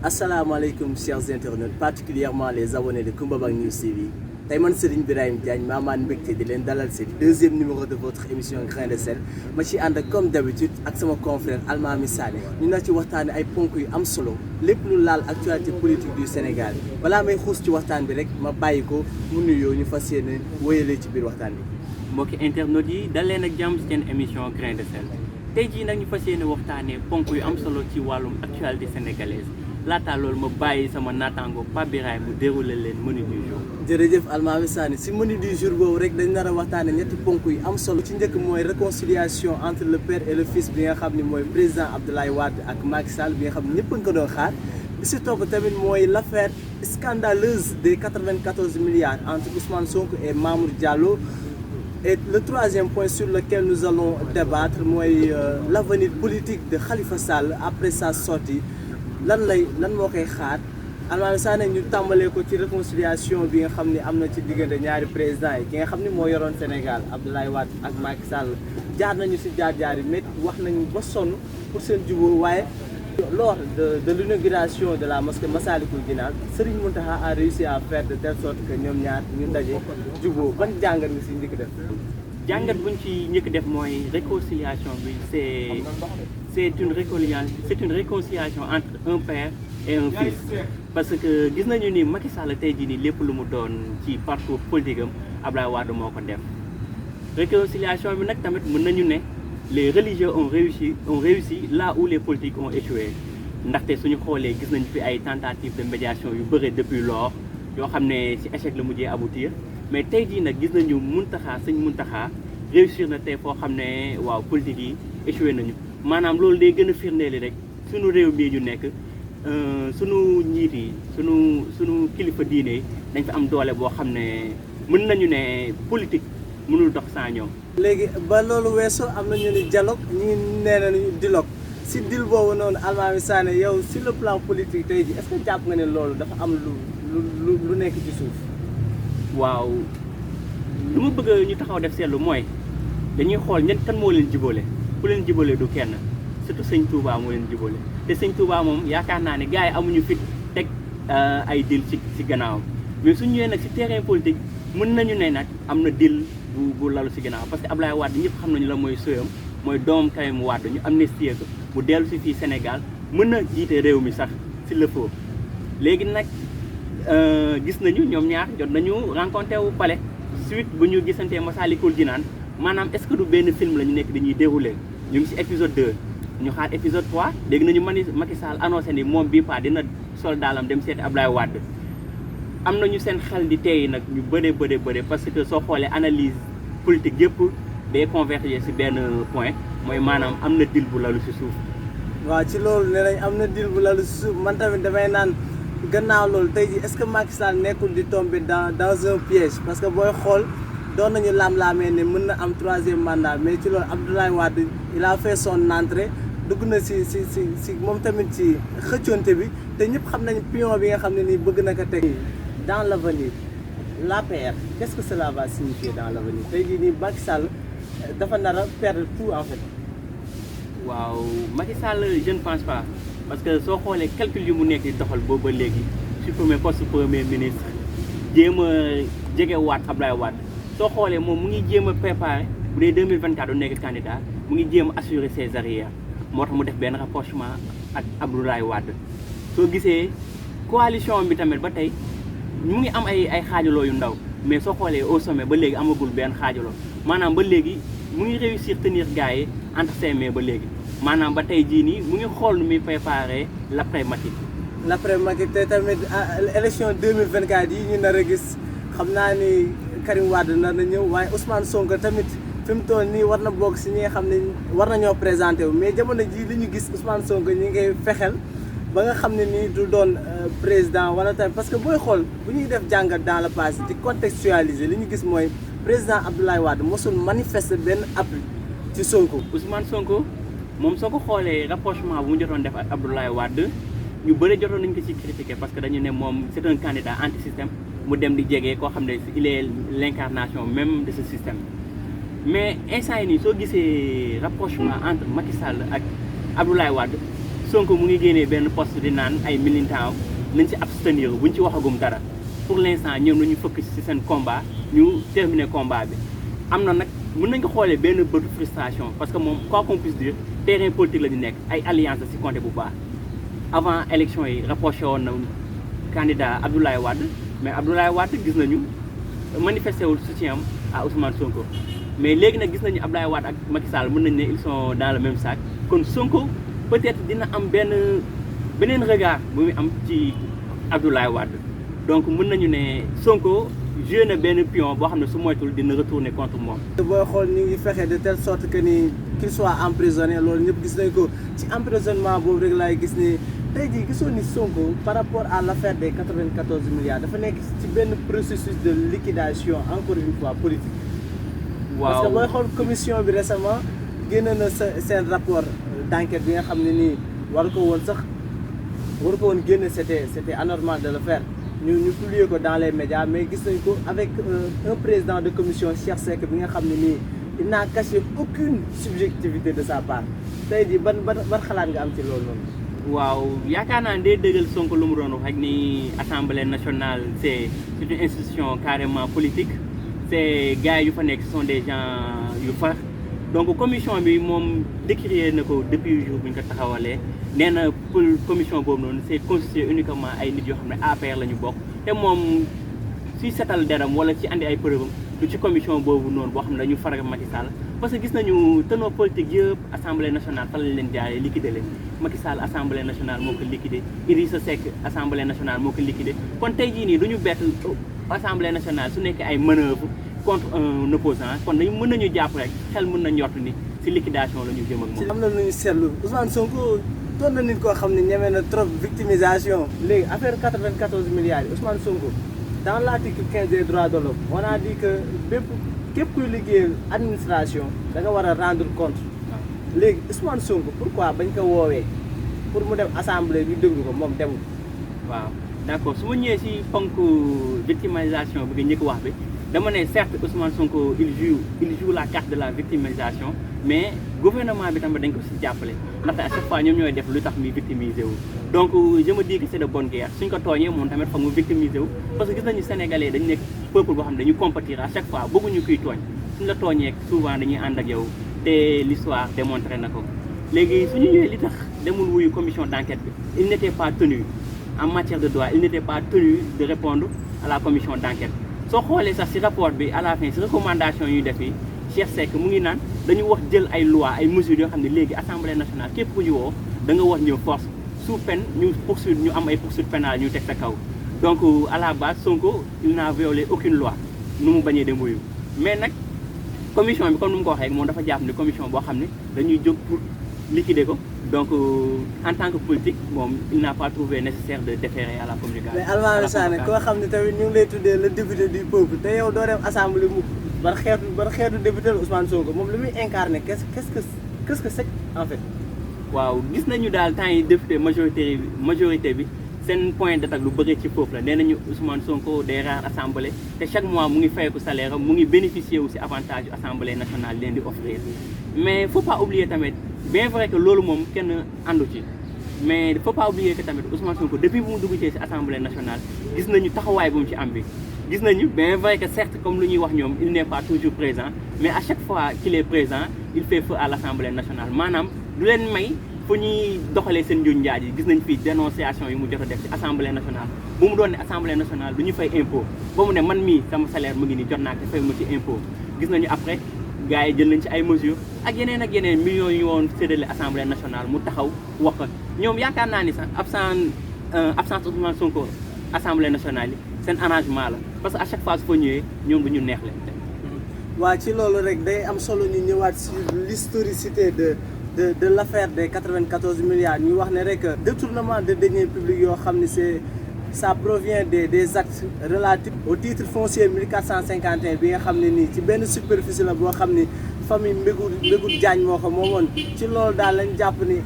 asalaamaaleykum chers internautes particulièrement les abonnés de Koumba News TV tey man Serigne Birahim Diagne maa maan mbégte di leen dalal ci deuxième numéro de votre émission Grain de Sel ma ci ànd comme d'habitude ak sama confrère Almami Sané ñu na ci waxtaane ay ponk yu am solo lépp lu laal actualité politique du Sénégal balaa may xuus ci waxtaan bi rek ma bàyyi ko mu nuyoo ñu fas yéene wéyalee ci biir waxtaan bi. mbokki internautes yi dal leen ak jàmm seen émission Grain de Sel tey jii nag ñu fas yéene waxtaanee ponk yu am solo ci wàllum actualité sénégalaise laata loolu ma bàyyi sama naataango Pape Birahim mu déroulé leen menu du jour. jërëjëf Almami Sané si menu du jour boobu rek dañ nar a waxtaane ñetti ponk yu am solo ci njëkk mooy réconciliation entre le père et le fils bi nga xam ne mooy président Abdoulaye Wade ak Macky Sall bi nga xam ne ñëpp a ngi ko doon xaar bi si topp tamit mooy l'affaire scandaleuse des 94 milliards entre Ousmane Sonko et Mamour Diallo. Et le troisième point sur lequel nous allons débattre mooy l'avenir politique de Khalifa Sall après sa sortie lan moo koy xaar Almami Sané ñu tàmbalee ko ci réconciliation bi nga xam ne am na ci diggante ñaari président yi ki nga xam ne moo yoroon Sénégal Abdoulaye Wade ak Macky Sall jaar nañu si jaar-jaar yi métti wax nañu ba sonn pour seen jubóo waaye lors de l'inauguration de la mosquée Massalikul Jinaan Serigne Mountakha a réussi à faire de telle sorte que ñoom ñaar ñu daje jubóo ban jàngat nga si njëkk def. jàngat buñ ci njëkk def mooy réconciliation bi c'est une réconciliation entre un père et un fils parce que gis nañu ni Macky Sall tey jii nii lépp lu mu doon ci parcours politique am Abdoulaye Wade moo ko def réconciliation bi nag tamit mën nañu ne les religieux ont réussi là où les politiques ont échoué ndaxte suñu xoolee gis nañu fi ay tentatives de médiation yu bëri depuis lors yoo xam ne ci échec la mujjee aboutir mais tey jii nag gis nañu sëñ Mountakha réussir na tey foo xam ne waaw politique yi échoué nañu maanaam loolu day gën a firndeeli rek suñu réew mii ñu nekk suñu njiit yi suñu kilifa diine yi dañ fa am doole boo xam ne mën nañu ne politique mënul dox sans ñoom. léegi ba loolu weesoo am nañu ni dialogue ñi nee nañu dialogue si dil boobu noonu Almami Sané yow sur le plan politique tey ji est-ce que jàpp nga ne loolu dafa am lu nekk ci suuf. waaw lu ma bëgg ñu taxaw def seetlu mooy dañuy xool ñan kan moo leen jibóole ku leen jibóole du kenn surtout sëñ Touba moo leen jibóole te sëñ Touba moom yaakaar naa ne gars yi amuñu fit teg ay dil ci gannaawam mais suñu ñëwee nag ci terrain politique mën nañu ne nag am na dil bu lalu ci gannaaw parce que Abdoulaye Wade ñëpp xam nañu la mooy sooyam mooy doomam Karim Wade ñu amnistie ko mu dellu ci fii Sénégal mën na jiite réew mi sax ci le faut léegi nag gis nañu ñoom ñaar jot nañu rencontré wu palais suite bu ñu gisantee Massalikul Jinaan maanaam est-ce que du benn film la ñu nekk dañuy dérouler ñu ngi ci épisode 2 ñu xaar épisode 3 dégg nañu Macky Sall annoncé ni moom bii pas dina sol daalam dem seeti Abdoulaye Wade am nañu seen xel di tey nag ñu bëree parce que soo xoolee analyse politique yëpp day converger ci benn point mooy maanaam am na deal bu lalu ci suuf. waaw ci loolu nee nañ am na deal bu lalu ci suuf man tamit damay naan gannaaw loolu tey jii est-ce que Macky Sall nekkul di tomber dans un piège parce que booy xool doon nañu laam-laamee ne mën na am troisième mandat mais ci loolu Abdoulaye Wade il a fait son entrée dugg na ci moom tamit ci xëccoonte bi te ñëpp xam nañu pion bi nga xam ne nii bëgg na ko teg. dans l'avenir l'APR qu'est-ce que cela va signifier dans l'avenir tey jii nii Macky Sall dafa nar a perdre tout en fait. waaw Macky Sall je ne pense pas parce que soo xoolee calcul yu mu nekk di doxal boobu ba léegi supprimer poste premier ministre jéem a jegewaat Abdoulaye Wade soo xoolee moom mu ngi jéem a préparer bu dee 2024 du nekk candidat mu ngi jéem a assurer ses arrières moo tax mu def benn rapprochement ak Abdoulaye Wade soo gisee coalition bi tamit ba tey mu ngi am ay xaajaloo yu ndaw mais soo xoolee au sommet ba léegi amagul benn xaajaloo maanaam ba léegi mu ngi réussir tenir gars yi entre ses mains ba léegi maanaam ba tey jii nii mu ngi xool nu muy préparer l'après-Macky te tamit élection 2024 yi ñu nar a gis xam naa ni Karim Wade nar na ñëw waaye Ousmane Sonko tamit fi mu toll nii war na bokk si ñi nga xam ne war nañoo présenté wu mais jamono jii li ñu gis Ousmane Sonko ñi ngay fexel ba nga xam ne nii du doon président wala tamit parce que booy xool bu ñuy def jàngat dans le passé di contextualiser li ñu gis mooy président Abdoulaye Wade mosul manifester benn appui ci Sonko. Ousmane Sonko moom soo ko xoolee rapprochement bu mu jotoon def ak Abdoulaye Wade ñu bëri jotoon nañu ko ci critiquer parce que dañu ne moom c'est un candidat anti-système mu dem di jege koo xam ne il est l'incarnation même de ce système mais instant yi nii soo gisee rapprochement entre Macky Sall ak Abdoulaye Wade Sonko mu ngi génnee benn poste di naan ay militants nañ ci abstenir buñ ci waxagum dara pour l'instant ñoom nañu focus ci seen combat ñu terminer combat bi am na nag mën nañ ko xoolee benn bëtu frustration parce que moom quoi qu'on puisse dire terrain politique la ñu nekk ay alliance la ci compté bu baax avant élection yi rapproché woon na candidat Abdoulaye Wade mais Abdoulaye Wade gis nañu manifesté wul soutien am à Ousmane Sonko mais léegi nag gis nañu Abdoulaye Wade ak Macky Sall mën nañ ne ils sont dans le même sac kon Sonko peut-être dina am beneen regard bu muy am ci Abdoulaye Wade donc mën nañu ne Sonko joué na benn pion boo xam ne su moytul dina retourner contre moom. booy xool ñu ngi fexe de telle sorte que ni qu'il soit emprisonné loolu ñëpp gis nañ ko ci emprisonnement boobu rek laay gis ni tey jii gisoon ni Sonko par rapport à l'affaire des 94 milliards dafa nekk ci benn processus de liquidation encore une fois politique. waaw parce que booy xool commission bi récemment génn na seen rapport d'enquête bi nga xam ne nii waru ko woon génne c'était anormal de le faire ñu publier ko dans les médias mais gis nañ ko avec un président de commission Cheikh Seck bi nga xam ne nii il n'a caché aucune subjectivité de sa part tey jii ban xalaat nga am ci loolu noonu. waaw yaakaar naa ne day dëggal Sonko lu mu doon wax rek ni assemblée nationale c'est une institution carrément politique c'est gars yu fa nekk ce sont des gens yu far donc commission bi moom décrié na ko depuis jour bu ñu ko taxawalee nee na pour commission boobu noonu c'est constitué uniquement ay nit yoo xam ne APR la ñu bokk te moom si setal deram wala ci andi ay preuve du ci commission boobu noonu boo xam ne dañu faral Macky Sall parce que gis nañu tenor politique yëpp assemblée nationale fa lañ leen jaaree liquidé leen Macky Sall assemblée nationale moo ko liquidé Idrissa Seck assemblée nationale moo ko liquidé kon tey jii nii duñu bett assemblée nationale su nekkee ay manœuvre contre un opposant kon dañu mën nañu jàpp rek xel mën na njort ni ci liquidation la ñu jëm ak moom. am na lu ñu seetlu Ousmane Sonko doon na nit koo xam ne ñeme na trop victimisation léegi affaire 94 milliards yi Ousmane Sonko dans l'article 15 des droits de l'homme on a dit que képp kuy liggéeyal administration da nga war a rendre compte léegi Ousmane Sonko pourquoi bañ ko woowee pour mu dem assemblée ñu déglu ko moom demul. waaw d'accord su ma ñëwee ci ponk victimisation bi nga njëkk wax bi dama ne certes Ousmane Sonko il joue la carte de la victimisation mais gouvernement bi tamit dañ ko ci jàppale ndaxte à chaque fois ñoom ñooy def lu tax muy victimiser wu. donc je me dis que c'est de bonne guerre suñ ko tooñee moom tamit foog mu victimiser wu parce que gis nañu sénégalais dañu nekk peuple boo xam ne dañu compatir à chaque fois bëgguñu kuy tooñ suñ la tooñee souvent dañuy ànd ak yow te l'histoire démontré na ko léegi suñu ñëwee li tax demul wuyu commission d'enquête bi il n'était pas tenu en matière de droit il n'était pas tenu de répondre à la commission d'enquête soo xoolee sax ci rapport bi à la fin ci recommandation yu def yi Cheikh Seck mu ngi naan dañu wax jël ay loi ay mesures yoo xam ne léegi assemblée nationale képp ku ñu woo da nga wax ñëw force sous peine ñu poursuite ñu am ay poursuites pénales ñu teg sa kaw donc à la base Sonko il n'a violé aucune loi nu mu bañee dem wuyu mais nag commission bi comme nu mu ko waxee moom dafa jàpp ne commission boo xam ne dañuy jóg pour liquider ko donc en tant que politique moom il n'a pas trouvé nécessaire de déférer à la communication. mais Almami Sané koo xam ne tamit ñu ngi lay tuddee le député du peuple te yow doo dem assemblée mu ban xeetu député la Ousmane Sonko moom li muy incarné qu'est-ce que c'est en fait. waaw gis nañu daal temps yi député majorité bi seen point d'attaque lu bëri ci foofu la nee nañu Ousmane Sonko day rare assemblée te chaque mois mu ngi fayeeku salaire am mu ngi bénéficier aussi avantage yu assemblée nationale leen di offrir mais faut pas oublier tamit bien vrai que loolu moom kenn àndu ci mais faut pas oublier que tamit Ousmane Sonko depuis bu mu dugg ci assemblée nationale gis nañu taxawaay bu mu ci am bi gis nañu bien vrai que certes comme lu ñuy wax ñoom il n'est pas toujours présent mais à chaque fois qu'il est présent il fait feu à l'assemblée nationale maanaam du leen may fu ñuy doxalee seen njuñ njaaj yi gis nañ fii dénonciation yi mu jot a def ci assemblée nationale bu mu doon ne assemblée nationale du ñu fay impôt ba mu ne man mii sama salaire mu ngi nii jot naa te fay ma ci impôt gis nañu après gars yi jël nañ ci ay mesures ak yeneen millions yu ñu woon séddale assemblée nationale mu taxaw wax ko ñoom yaakaar naa ni sax absence Ousmane Sonko assemblée nationale yi seen arrangement la parce que à chaque fois su fa ñëwee ñoom du ñu neex leen. waa ci loolu rek day am solo ñu ñëwaat sur l'historicité de l'affaire des 94 milliards ñu wax ne rek détournement de deniers publics yoo xam ne ça provient des actes relatifs au titre foncier 1451 bi nga xam ne nii ci benn superficie la boo xam ni famille Mbégout Diagne moo ko moomoon ci loolu daal lañ jàpp ni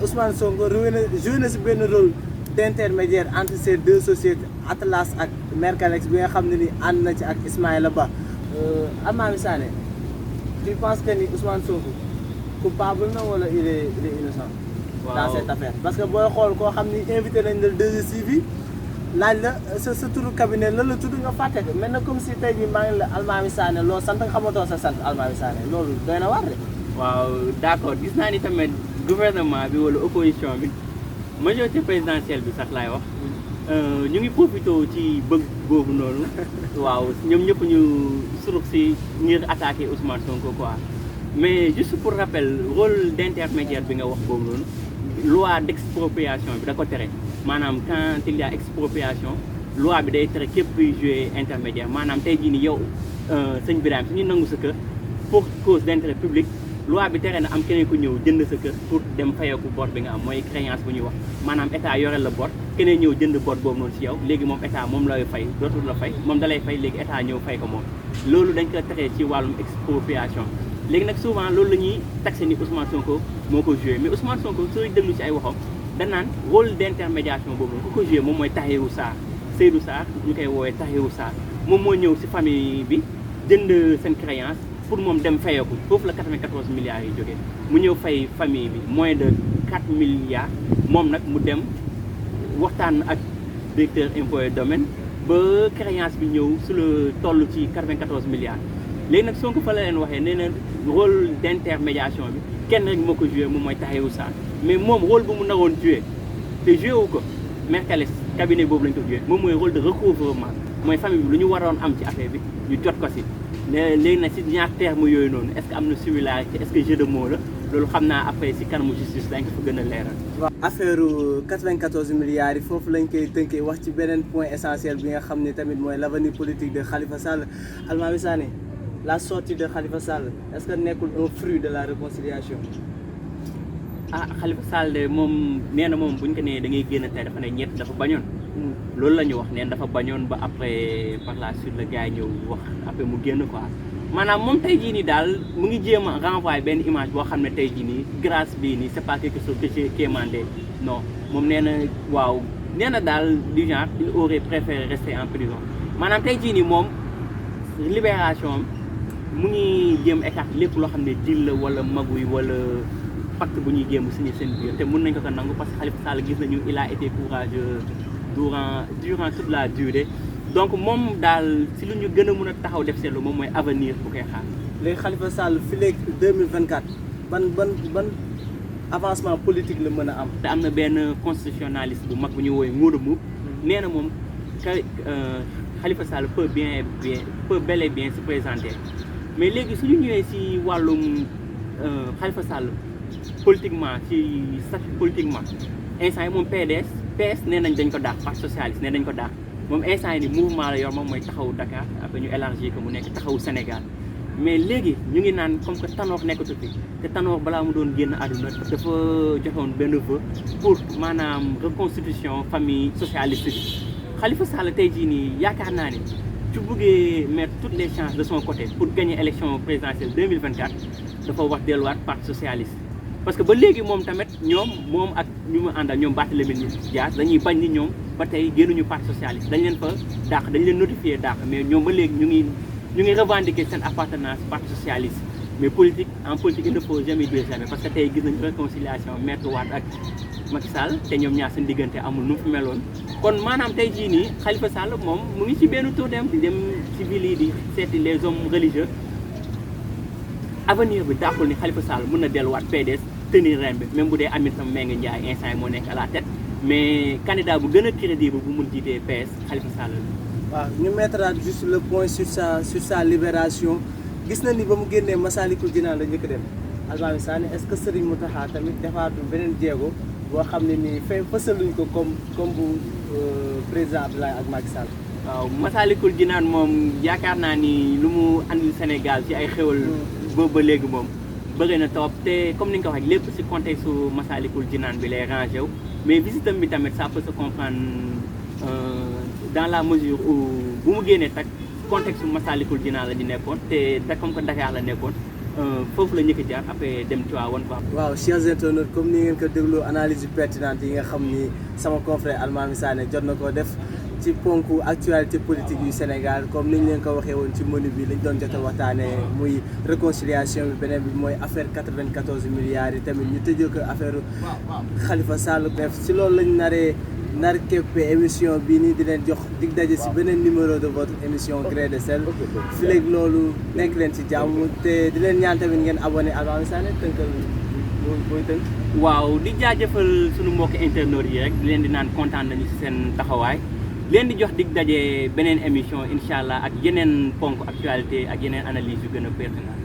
Ousmane Sonko joué na si benn rôle d'intermédiaire entre ces deux sociétés Atlas ak Mercalex bi nga xam ne ni ànd na ci ak Ismaïla Ba Almami Sané tu penses que ni Ousmane Sonko coupable na wala il est innocent. dans cette affaire parce que booy xool koo xam ni invité nañ la 2STV laaj la sa turu cabinet lan la tudd nga fàtte ko mel na comme si tey jii maa ngi la Almami Sané loo sant nga xamatoo sa sant Almami Sané loolu doy na war de. waaw d'accord gis naa ni tamit gouvernement bi wala opposition bi majorité présidentielle bi sax laay wax ñu ngi profité ci bëgg boobu noonu waaw ñoom ñëpp ñu surux si ngir attaquer Ousmane Sonko quoi mais juste pour rappel rôle d'intermédiaire bi nga wax boobu noonu loi d'expropriation bi da ko tere maanaam quand il y a expropriation loi bi day tere képp kuy jouer intermédiaire maanaam tey jii ni yow sëñ Birame su ñu nangu sa kër pour cause d'intérêt public loi bi tere na am keneen ku ñëw jënd sa kër pour dem fayeeku bor bi nga am mooy créance bu ñuy wax maanaam état yoreel la bor keneen ñëw jënd bor boobu noonu si yow léegi moom état moom lay fay dootul la fay moom da lay fay léegi état ñëw fay ko moom loolu dañ ko tere ci wàllum expropriation léegi nag souvent loolu la ñuy taxé ni Ousmane Sonko moo ko joué mais Ousmane Sonko sooy déglu ci ay waxam dañ naan rôle d'intermédiation boobu ku ko joué moom mooy Tahirou Sarr Seydou Sarr ñu koy woowee Tahirou Sarr moom moo ñëw ci famille bi jënd seen créance pour moom dem fayeeku foofu la 94 milliards yi jógee mu ñëw fay famille bi moins de 4 milliards moom nag mu dem waxtaan ak directeur impôt et domaine ba créance bi ñëw su la toll ci 94 milliards léegi nag Sonko fa la leen waxee nee na rôle d'intermédiation bi kenn rek moo ko joué moom mooy Tahirou Sarr mais moom rôle bu mu naroon joué te joué wu ko Mercalès cabinet boobu lañ ko joué moom mooy rôle de recouvrement mooy famille bi lu ñu waroon am ci affaire bi ñu jot ko si léegi nag si ñaar terme yooyu noonu est-ce que am na similarité est-ce que jeu de mots la loolu xam naa après si kanamu justice dañ ko fa gën a leeral. waaw affaire 94 milliards yi foofu lañ koy tënkee wax ci beneen point essentiel bi nga xam ne tamit mooy l'avenir politique de Khalifa Sall Almami Sané la sortie de Khalifa Sall est-ce que nekkul un fruit de la réconciliation. Khalifa Sall de moom nee na moom bu ñu ko nee da ngay génn tey dafa ne ñett dafa bañoon. loolu la ñu wax neen dafa bañoon ba après par la suite le gars ñëw wax après mu génn quoi maanaam moom tey jii nii daal mu ngi jéem a renvoyer benn image boo xam ne tey jii nii grâce bii nii c'est pas quelque chose que j'ai demandé non moom nee na waaw nee na daal du genre il aurait préféré rester en prison maanaam tey jii nii moom libération mu ngi jéem écarter lépp loo xam ne deal la wala maguy wala pacte bu ñuy jéem signé seen biir te mën nañ ko nangu parce que Khalifa Sall gis nañu il a été courageux durant toute la durée donc moom daal si lu ñu gën a mën a taxaw def seetlu moom mooy avenir bu koy xaar. léegi Khalifa Sall fi léegi 2024 ban avancement politique la mën a am. te am na benn constitutionnaliste bu mag bu ñu woowee Ngouda Mboup nee na moom Khalifa Sall peut bel et bien se présenter mais léegi su ñu ñëwee si wàllum Khalifa Sall politiquement ci statut politiquement instant yi moom PS nee nañ dañ ko daax parti socialiste nee nañ ko daax moom instant yi ni mouvement la yor moom mooy taxawu Dakar après ñu élargir ko mu nekk taxawu Sénégal mais léegi ñu ngi naan comme que Tanor nekkatu fi te Tanor balaa mu doon génn àdduna dafa joxoon benn vœu pour maanaam reconstitution famille socialiste bi Khalifa Sall tey jii nii yaakaar naa ni su bëggee mettre toutes les chances de son côté pour gagner élection présidentielle 2024 dafa wax delluwaat parti socialiste parce que ba léegi moom tamit moom ak ñu mu àndal ñoom Barthélémy Dias dañuy bañ ni ñoom ba tey génnuñu parti socialiste dañ leen fa dàq dañ leen notifié dàq mais ñoom ba léegi ñu ngi revendiquer seen appartenance parti socialiste mais en politique il ne faut jamais dire jamais parce que tey gis nañu réconciliation Maître Wade ak Macky Sall te ñoom ñaar seen diggante amul nu mu fi meloon kon maanaam tey jii nii Khalifa Sall moom mu ngi ci benn tour di dem ci ville yi di seeti les hommes religieux avenir bi dàqul ni Khalifa Sall mën na delluwaat PDS tenir ren bi même bu dee Aminata Mbengue Ndiaye instant yi moo nekk à la tête mais candidat bu gën a crédible bu mun jiitee PS Khalifa Sall la. waaw ñu mettre juste le point sur sa libération gis na ni ba mu génnee Massalikul Jinaan la njëkk dem Almami Sané est-ce que Serigne Mountakha tamit defaatu beneen jéego boo xam ne nii fësaluñ ko comme bu président Abdoulaye ak Macky Sall. waaw Massalikul Jinaan moom yaakaar naa ni lu mu andil Sénégal ci ay xéwal boobu ba léegi moom bëri na trop te comme ni nga ko waxee lépp ci contexte su Massalikul Jinaan bi lay rangé wu mais visitam bi tamit ça peut se comprendre dans la mesure où bu mu génnee tak contexte su Massalikul Jinaan la ñu nekkoon te comme que Dakar la nekkoon foofu la ñëkk jaar après dem Tivaouane quoi. waaw chers internautes comme ni ngeen ko dégloo analyse pertinente yi nga xam ni sama confrère Almami Sané jot na ko def ci ponk actualité politique yu Sénégal comme ni ñu leen ko waxee woon ci menu bi lañ doon jot a waxtaanee muy réconciliation bi beneen bi mooy affaire 94 milliards yi tamit ñu tëjee ko affaire Khalifa Sall. bref si loolu lañ nar képp émission bii nii di leen jox dig daje si beneen numéro de votre émission Grain de Sel. fi léegi loolu nekk leen ci jàmm te di leen ñaan tamit ngeen abonné Almami Sané tënkal booy tënk. waaw di jaajëfal suñu mbokki internautes yi rek di leen di naan kontaan nañu si seen taxawaay leen di jox dig daje beneen émission incha allah ak yeneen ponk actualité ak yeneen analyse yu gën a pertinent.